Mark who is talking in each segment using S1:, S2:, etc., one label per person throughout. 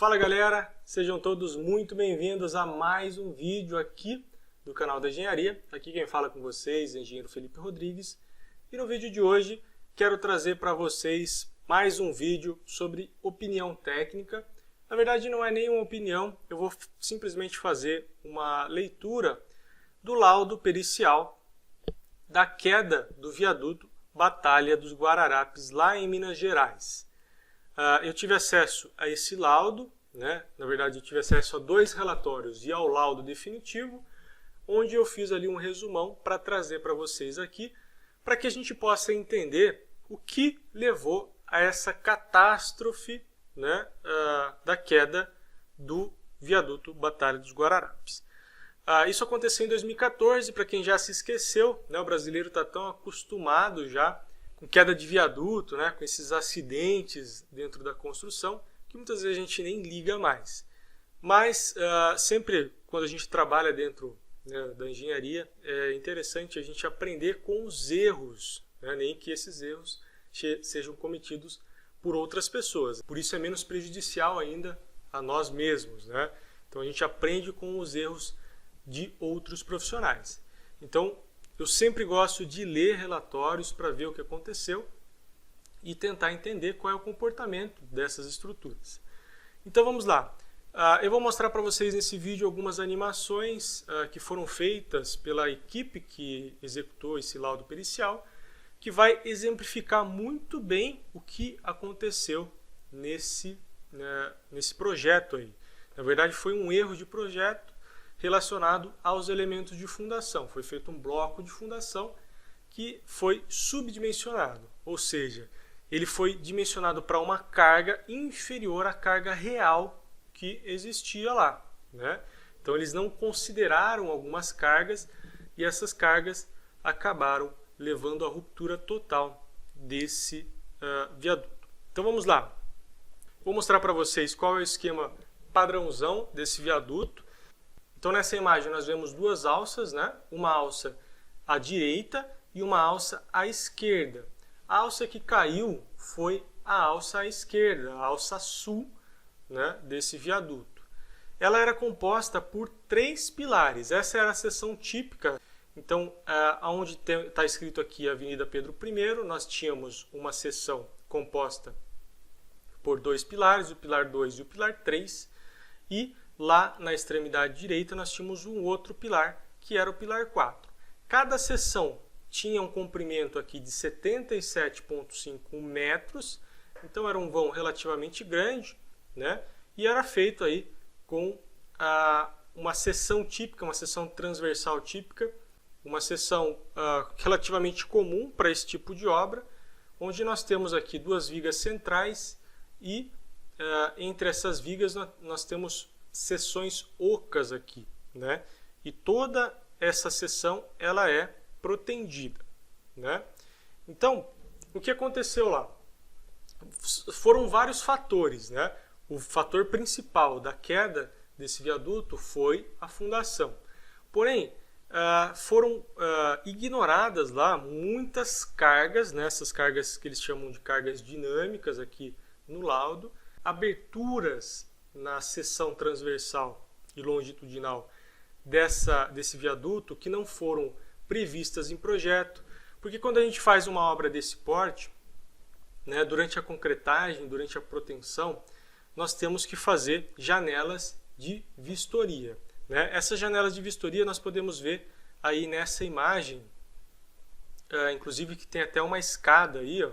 S1: Fala galera, sejam todos muito bem-vindos a mais um vídeo aqui do canal da Engenharia. Aqui quem fala com vocês é o engenheiro Felipe Rodrigues. E no vídeo de hoje quero trazer para vocês mais um vídeo sobre opinião técnica. Na verdade não é nenhuma opinião, eu vou simplesmente fazer uma leitura do laudo pericial da queda do viaduto Batalha dos Guararapes lá em Minas Gerais. Eu tive acesso a esse laudo, né? Na verdade eu tive acesso a dois relatórios e ao laudo definitivo, onde eu fiz ali um resumão para trazer para vocês aqui, para que a gente possa entender o que levou a essa catástrofe, né, da queda do viaduto Batalha dos Guararapes. Isso aconteceu em 2014, para quem já se esqueceu, né, o brasileiro está tão acostumado já com queda de viaduto, né, com esses acidentes dentro da construção, que muitas vezes a gente nem liga mais. Mas sempre quando a gente trabalha dentro, né, da engenharia, é interessante a gente aprender com os erros, né, nem que esses erros sejam cometidos por outras pessoas. Por isso é menos prejudicial ainda a nós mesmos, né? Então a gente aprende com os erros de outros profissionais. Então eu sempre gosto de ler relatórios para ver o que aconteceu e tentar entender qual é o comportamento dessas estruturas. Então vamos lá. Eu vou mostrar para vocês nesse vídeo algumas animações que foram feitas pela equipe que executou esse laudo pericial, que vai exemplificar muito bem o que aconteceu nesse projeto aí. Na verdade foi um erro de projeto relacionado aos elementos de fundação. Foi feito um bloco de fundação que foi subdimensionado, ou seja, ele foi dimensionado para uma carga inferior à carga real que existia lá, né? Então eles não consideraram algumas cargas e essas cargas acabaram levando à ruptura total desse viaduto. Então vamos lá. Vou mostrar para vocês qual é o esquema padrãozão desse viaduto. Então nessa imagem nós vemos duas alças, né? Uma alça à direita e uma alça à esquerda. A alça que caiu foi a alça à esquerda, a alça sul, né, desse viaduto. Ela era composta por 3 pilares, essa era a seção típica. Então, onde está escrito aqui Avenida Pedro I, nós tínhamos uma seção composta por 2 pilares, o pilar 2 e o pilar 3, e lá na extremidade direita nós tínhamos um outro pilar, que era o pilar 4. Cada seção tinha um comprimento aqui de 77,5 metros, então era um vão relativamente grande, né? E era feito aí com uma seção típica, uma seção transversal típica, uma seção relativamente comum para esse tipo de obra, onde nós temos aqui 2 vigas centrais e entre essas vigas nós temos seções ocas aqui, né? E toda essa seção ela é protendida, né? Então, o que aconteceu lá? Foram vários fatores, né? O fator principal da queda desse viaduto foi a fundação. Porém, foram ignoradas lá muitas cargas, né? Essas cargas que eles chamam de cargas dinâmicas aqui no laudo, aberturas na seção transversal e longitudinal desse viaduto que não foram previstas em projeto, porque quando a gente faz uma obra desse porte, né, durante a concretagem, durante a proteção, nós temos que fazer janelas de vistoria, né? Essas janelas de vistoria nós podemos ver aí nessa imagem, inclusive que tem até uma escada aí, ó.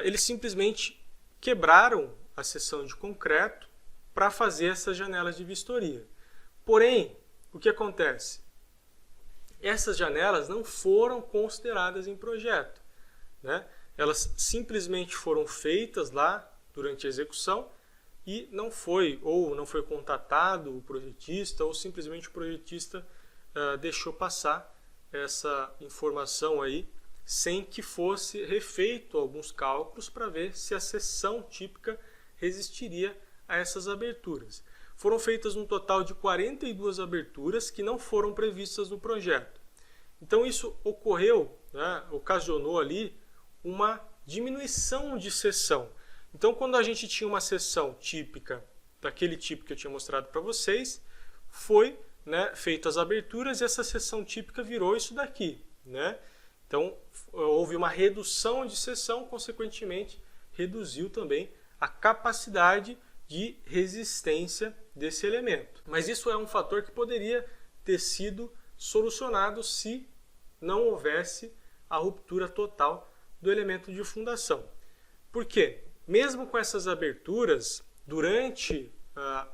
S1: Eles simplesmente quebraram a seção de concreto para fazer essas janelas de vistoria. Porém, o que acontece? Essas janelas não foram consideradas em projeto, né? Elas simplesmente foram feitas lá durante a execução e não foi contatado o projetista, ou simplesmente o projetista deixou passar essa informação aí sem que fosse refeito alguns cálculos para ver se a seção típica resistiria a essas aberturas. Foram feitas um total de 42 aberturas que não foram previstas no projeto. Então isso ocorreu, né, ocasionou ali uma diminuição de seção. Então quando a gente tinha uma seção típica daquele tipo que eu tinha mostrado para vocês, foi, né, feito as aberturas e essa seção típica virou isso daqui, né? Então, houve uma redução de seção, consequentemente, reduziu também a capacidade de resistência desse elemento. Mas isso é um fator que poderia ter sido solucionado se não houvesse a ruptura total do elemento de fundação. Por quê? Mesmo com essas aberturas, durante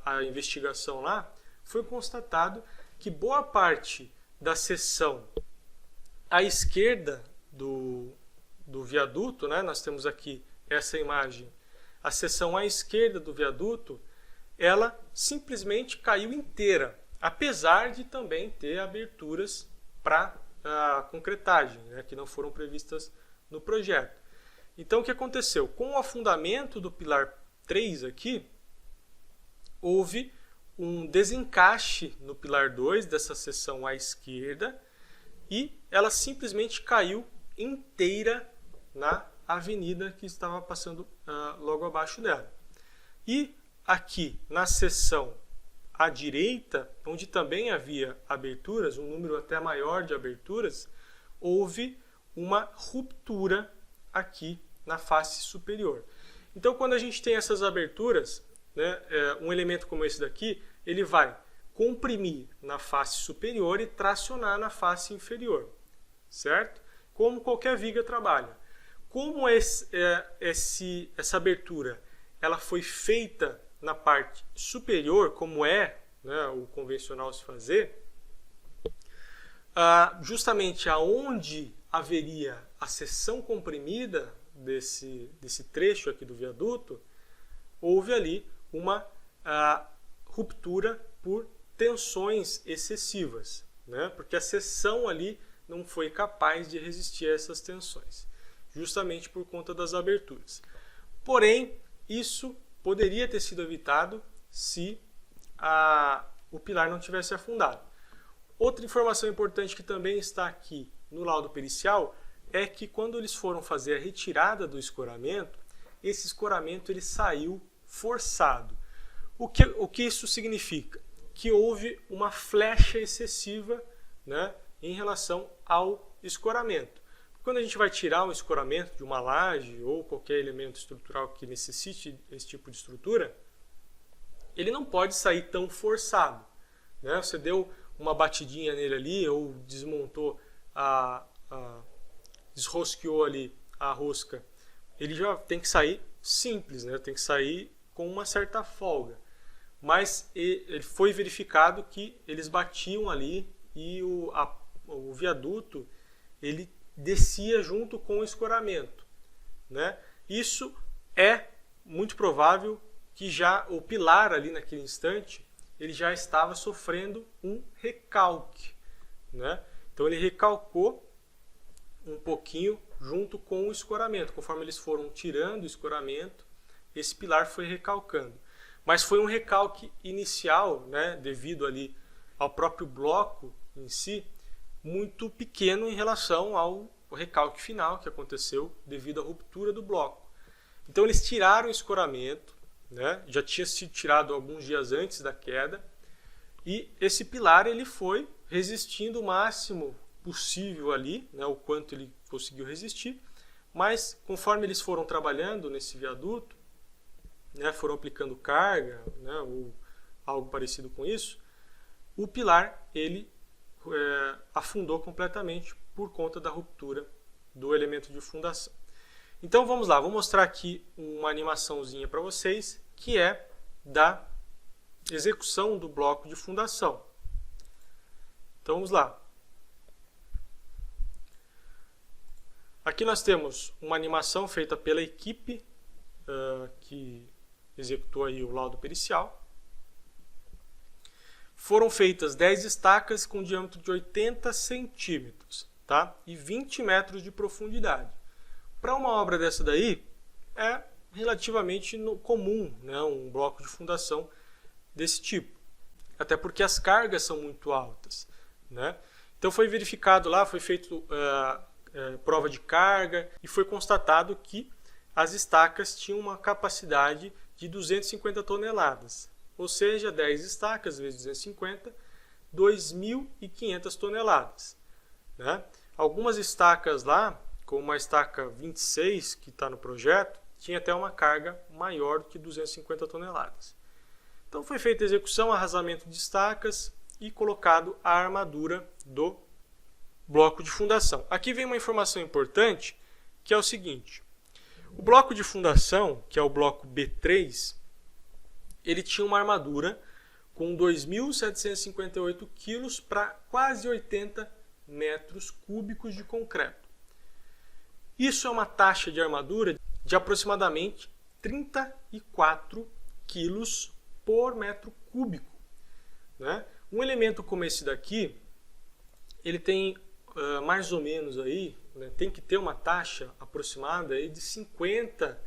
S1: a investigação lá, foi constatado que boa parte da seção à esquerda do viaduto, né, nós temos aqui essa imagem, a seção à esquerda do viaduto, ela simplesmente caiu inteira, apesar de também ter aberturas para concretagem, né, que não foram previstas no projeto. Então, o que aconteceu? Com o afundamento do pilar 3 aqui, houve um desencaixe no pilar 2 dessa seção à esquerda e ela simplesmente caiu inteira na avenida que estava passando logo abaixo dela. E aqui na seção à direita, onde também havia aberturas, um número até maior de aberturas, houve uma ruptura aqui na face superior. Então, quando a gente tem essas aberturas, né, um elemento como esse daqui, ele vai comprimir na face superior e tracionar na face inferior, certo? Como qualquer viga trabalha. Como essa abertura ela foi feita na parte superior, como é, né, o convencional se fazer, justamente aonde haveria a seção comprimida desse trecho aqui do viaduto, houve ali uma ruptura por tensões excessivas, né? Porque a seção ali não foi capaz de resistir a essas tensões, justamente por conta das aberturas. Porém, isso poderia ter sido evitado se o pilar não tivesse afundado. Outra informação importante que também está aqui no laudo pericial é que quando eles foram fazer a retirada do escoramento, esse escoramento ele saiu forçado. O que isso significa? Que houve uma flecha excessiva, né, em relação ao escoramento. Quando a gente vai tirar um escoramento de uma laje ou qualquer elemento estrutural que necessite esse tipo de estrutura, ele não pode sair tão forçado, né? Você deu uma batidinha nele ali ou desmontou, desrosqueou ali a rosca, ele já tem que sair simples, né? Tem que sair com uma certa folga. Mas ele foi verificado que eles batiam ali e o viaduto ele descia junto com o escoramento, né? Isso é muito provável que já o pilar ali naquele instante ele já estava sofrendo um recalque, né? Então ele recalcou um pouquinho junto com o escoramento. Conforme eles foram tirando o escoramento, esse pilar foi recalcando. Mas foi um recalque inicial, né, devido ali ao próprio bloco em si, muito pequeno em relação ao recalque final que aconteceu devido à ruptura do bloco. Então eles tiraram o escoramento, né, já tinha sido tirado alguns dias antes da queda, e esse pilar ele foi resistindo o máximo possível ali, né, o quanto ele conseguiu resistir, mas conforme eles foram trabalhando nesse viaduto, né, foram aplicando carga, né, ou algo parecido com isso, o pilar ele afundou completamente por conta da ruptura do elemento de fundação. Então vamos lá, vou mostrar aqui uma animaçãozinha para vocês, que é da execução do bloco de fundação. Então vamos lá. Aqui nós temos uma animação feita pela equipe que executou aí o laudo pericial. Foram feitas 10 estacas com diâmetro de 80 centímetros, tá? E 20 metros de profundidade. Para uma obra dessa daí, é relativamente comum, né, um bloco de fundação desse tipo. Até porque as cargas são muito altas, né? Então foi verificado lá, foi feito prova de carga e foi constatado que as estacas tinham uma capacidade de 250 toneladas. ou seja, 10 estacas vezes 250, 2.500 toneladas. Né? Algumas estacas lá, como a estaca 26 que está no projeto, tinha até uma carga maior do que 250 toneladas. Então foi feita a execução, arrasamento de estacas e colocado a armadura do bloco de fundação. Aqui vem uma informação importante, que é o seguinte: o bloco de fundação, que é o bloco B3, ele tinha uma armadura com 2.758 kg para quase 80 metros cúbicos de concreto. Isso é uma taxa de armadura de aproximadamente 34 kg por metro cúbico. Né? Um elemento como esse daqui, ele tem mais ou menos aí, né, tem que ter uma taxa aproximada aí de 50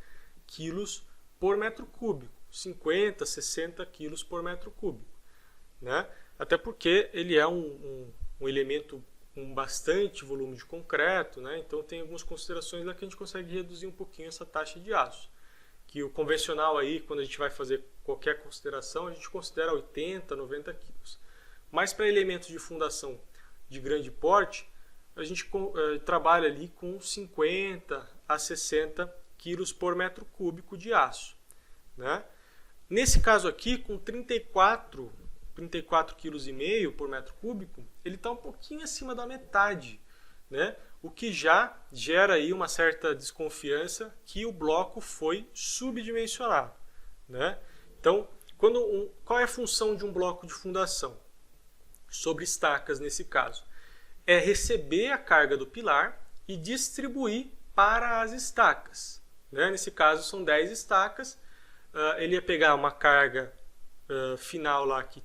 S1: quilos por metro cúbico, 50, 60 quilos por metro cúbico, né? Até porque ele é um elemento com bastante volume de concreto, né? Então tem algumas considerações lá que a gente consegue reduzir um pouquinho essa taxa de aço, que o convencional aí, quando a gente vai fazer qualquer consideração, a gente considera 80, 90 quilos. Mas para elementos de fundação de grande porte, a gente trabalha ali com 50 a 60 quilos por metro cúbico de aço. Né? Nesse caso aqui, com 34,5 kg por metro cúbico, ele está um pouquinho acima da metade, né? O que já gera aí uma certa desconfiança que o bloco foi subdimensionado. Né? Então, qual é a função de um bloco de fundação? Sobre estacas nesse caso. É receber a carga do pilar e distribuir para as estacas. Né? Nesse caso são 10 estacas, ele ia pegar uma carga final lá que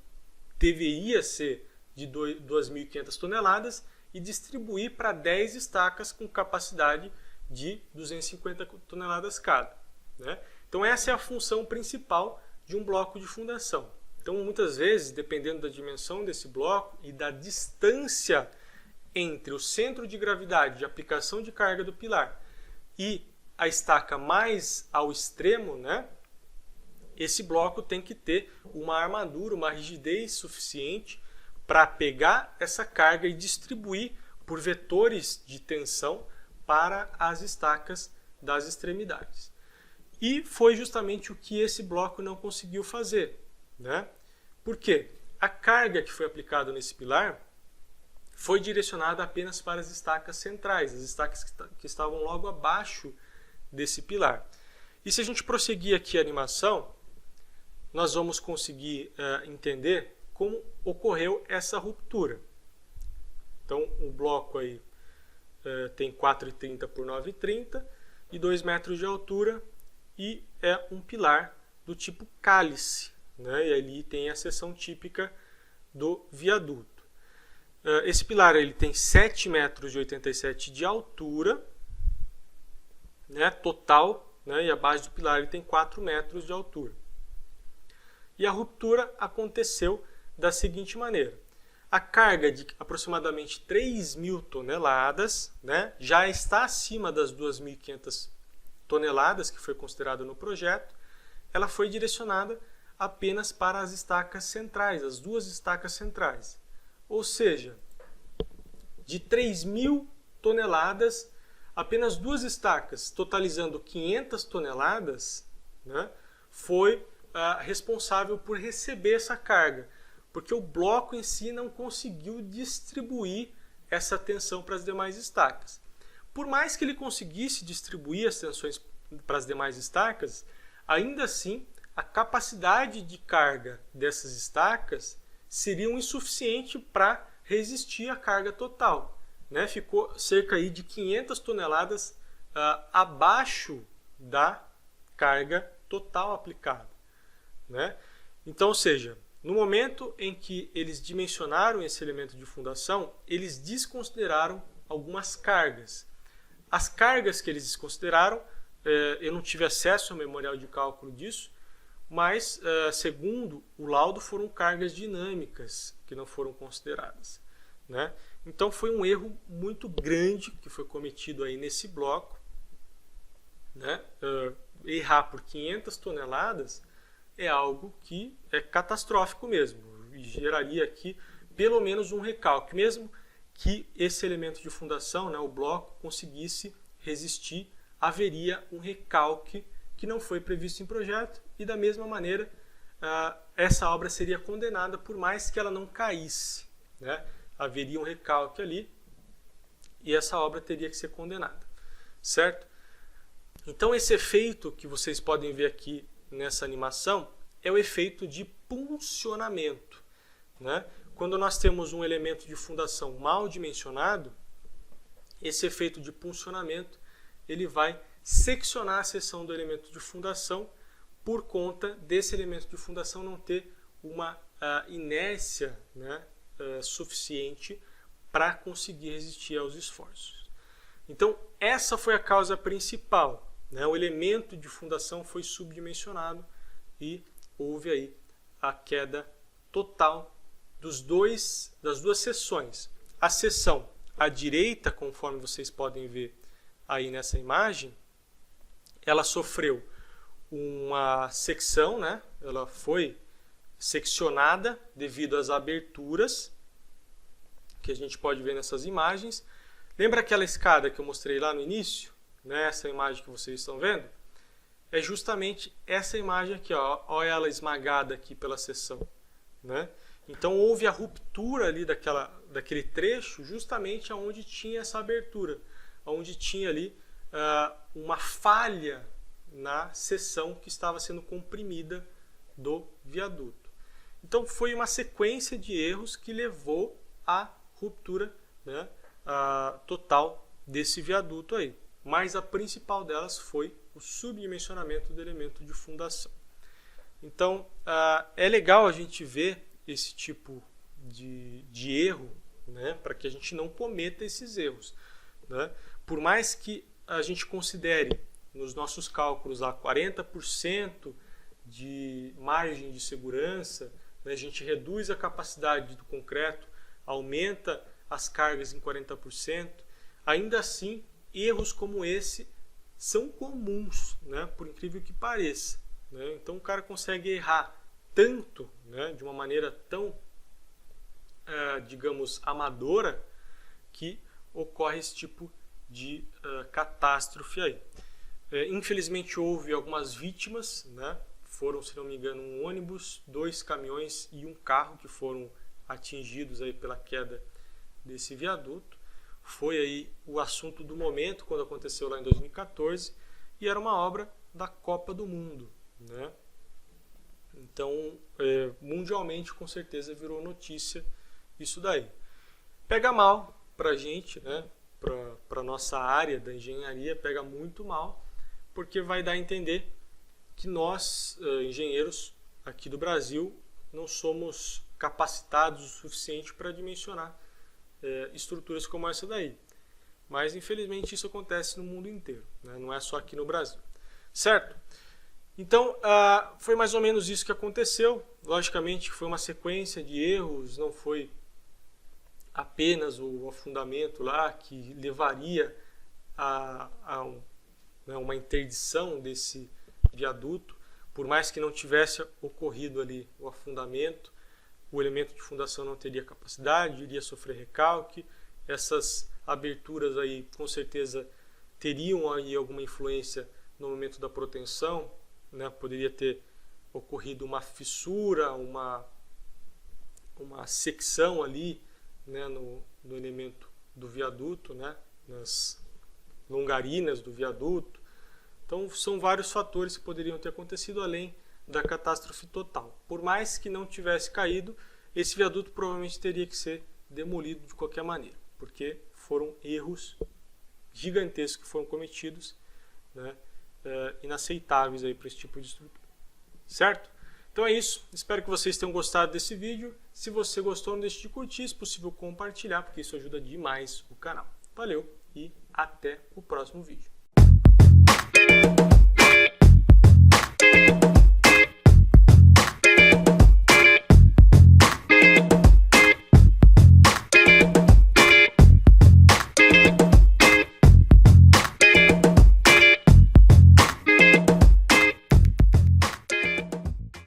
S1: deveria ser de 2.500 toneladas e distribuir para 10 estacas com capacidade de 250 toneladas cada. Né? Então essa é a função principal de um bloco de fundação. Então muitas vezes, dependendo da dimensão desse bloco e da distância entre o centro de gravidade de aplicação de carga do pilar e a estaca mais ao extremo, né, esse bloco tem que ter uma armadura, uma rigidez suficiente para pegar essa carga e distribuir por vetores de tensão para as estacas das extremidades. E foi justamente o que esse bloco não conseguiu fazer. Né? Por quê? A carga que foi aplicada nesse pilar foi direcionada apenas para as estacas centrais, as estacas que estavam logo abaixo desse pilar. E se a gente prosseguir aqui a animação, nós vamos conseguir entender como ocorreu essa ruptura. Então, o bloco aí tem 4,30 por 9,30 e 2 metros de altura e é um pilar do tipo cálice. Né? E ali tem a seção típica do viaduto. Esse pilar ele tem 7,87 metros de altura, né, total, né, e a base do pilar ele tem 4 metros de altura. E a ruptura aconteceu da seguinte maneira. A carga de aproximadamente 3.000 toneladas, né, já está acima das 2.500 toneladas que foi considerada no projeto. Ela foi direcionada apenas para as estacas centrais, as duas estacas centrais. Ou seja, de 3.000 toneladas, apenas duas estacas, totalizando 500 toneladas, né, foi responsável por receber essa carga, porque o bloco em si não conseguiu distribuir essa tensão para as demais estacas. Por mais que ele conseguisse distribuir as tensões para as demais estacas, ainda assim a capacidade de carga dessas estacas seria insuficiente para resistir à carga total. Né? Ficou cerca aí de 500 toneladas abaixo da carga total aplicada. Né? Então, ou seja, no momento em que eles dimensionaram esse elemento de fundação, eles desconsideraram algumas cargas. As cargas que eles desconsideraram, eu não tive acesso ao memorial de cálculo disso, mas, segundo o laudo, foram cargas dinâmicas que não foram consideradas. Né? Então, foi um erro muito grande que foi cometido aí nesse bloco. Né? Errar por 500 toneladas é algo que é catastrófico mesmo, e geraria aqui pelo menos um recalque, mesmo que esse elemento de fundação, né, o bloco, conseguisse resistir, haveria um recalque que não foi previsto em projeto, e da mesma maneira essa obra seria condenada por mais que ela não caísse, né? Haveria um recalque ali e essa obra teria que ser condenada, certo? Então esse efeito que vocês podem ver aqui nessa animação é o efeito de puncionamento, né? Quando nós temos um elemento de fundação mal dimensionado, esse efeito de puncionamento ele vai seccionar a seção do elemento de fundação por conta desse elemento de fundação não ter uma inércia, né, suficiente para conseguir resistir aos esforços. Então, essa foi a causa principal, né? O elemento de fundação foi subdimensionado e houve aí a queda total das duas seções. A seção à direita, conforme vocês podem ver aí nessa imagem, ela sofreu uma secção, né? Ela foi seccionada devido às aberturas que a gente pode ver nessas imagens. Lembra aquela escada que eu mostrei lá no início? Né? Essa imagem que vocês estão vendo? É justamente essa imagem aqui, ó. Olha ela esmagada aqui pela seção, né? Então houve a ruptura ali daquele trecho justamente onde tinha essa abertura, onde tinha ali uma falha na seção que estava sendo comprimida do viaduto. Então foi uma sequência de erros que levou à ruptura, né, total desse viaduto aí. Mas a principal delas foi o subdimensionamento do elemento de fundação. Então é legal a gente ver esse tipo de erro, né, para que a gente não cometa esses erros, né? Por mais que a gente considere nos nossos cálculos a 40% de margem de segurança, né, a gente reduz a capacidade do concreto, aumenta as cargas em 40%, ainda assim erros como esse são comuns, né, por incrível que pareça, né? Então o cara consegue errar tanto, né, de uma maneira tão, digamos, amadora, que ocorre esse tipo de catástrofe aí. Infelizmente houve algumas vítimas, né? Foram, se não me engano, um ônibus, 2 caminhões e um carro que foram atingidos aí pela queda desse viaduto. Foi aí o assunto do momento quando aconteceu lá em 2014 e era uma obra da Copa do Mundo, né? Então, mundialmente, com certeza virou notícia isso daí. Pega mal para a gente, né? Para a nossa área da engenharia, pega muito mal, porque vai dar a entender que nós, engenheiros aqui do Brasil, não somos capacitados o suficiente para dimensionar estruturas como essa daí. Mas, infelizmente, isso acontece no mundo inteiro, né? Não é só aqui no Brasil. Certo? Então, foi mais ou menos isso que aconteceu. Logicamente, foi uma sequência de erros, não foi apenas o afundamento lá que levaria a uma interdição desse viaduto. Por mais que não tivesse ocorrido ali o afundamento, o elemento de fundação não teria capacidade, iria sofrer recalque. Essas aberturas aí, com certeza, teriam aí alguma influência no momento da proteção, né? Poderia ter ocorrido uma fissura, uma secção ali, né, no elemento do viaduto, né, nas longarinas do viaduto. Então são vários fatores que poderiam ter acontecido além da catástrofe total. Por mais que não tivesse caído, esse viaduto provavelmente teria que ser demolido de qualquer maneira, porque foram erros gigantescos que foram cometidos, né, inaceitáveis aí para esse tipo de estrutura. Certo? Então é isso. Espero que vocês tenham gostado desse vídeo. Se você gostou, não deixe de curtir, se possível compartilhar, porque isso ajuda demais o canal. Valeu e até o próximo vídeo.